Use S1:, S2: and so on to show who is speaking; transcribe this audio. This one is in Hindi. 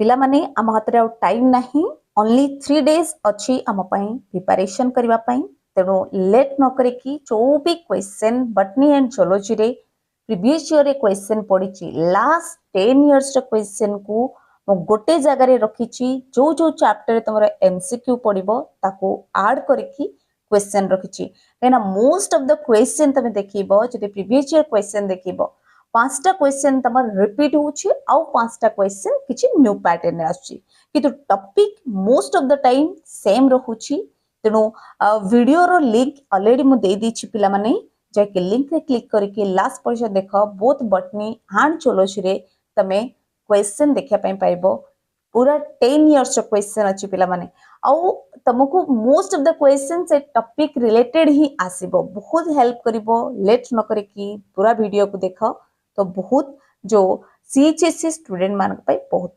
S1: पिला माने आम हाथ में टाइम नहीं ओनली 3 डेज अच्छी आम प्रिपरेशन करने तेणु लेट न करी जो भी क्वेश्चन बटनी एंड जोलॉजी रे प्रीवियस ईयर क्वेश्चन पड़ी लास्ट 10 इयर्स क्वेश्चन को गोटे जगार रखी जो जो चैप्टर तुम एमसीक्यू पड़ो ताको आड करके क्वेश्चन रखी कहीं मोस्ट ऑफ द क्वेश्चन तुम देखो जो प्रीवियस ईयर क्वेश्चन देखो 5टा क्वेश्चन तुम रिपीट होची आउ 5टा क्वेश्चन किछि न्यू पैटर्न आछि किंतु topic most of the time same रहुची तेणु वीडियो रो लिंक ऑलरेडी मु दे दीछि पिला माने जाके लिंक रे क्लिक करके लास्ट पर्यंत देखो बोथ बटनी एंड जोलॉजी रे तमे क्वेश्चन देखा पाइबो पूरा 10 इयर्स क्वेश्चन अच्छी पिला माने आउ तुमको मोस्ट ऑफ द क्वेश्चन से टॉपिक रिलेटेड ही आसीबो बहुत हेल्प करिवो लेट न करिकी पूरा वीडियो को देखो तो बहुत जो सीएचएससी स्टूडेंट मान बहुत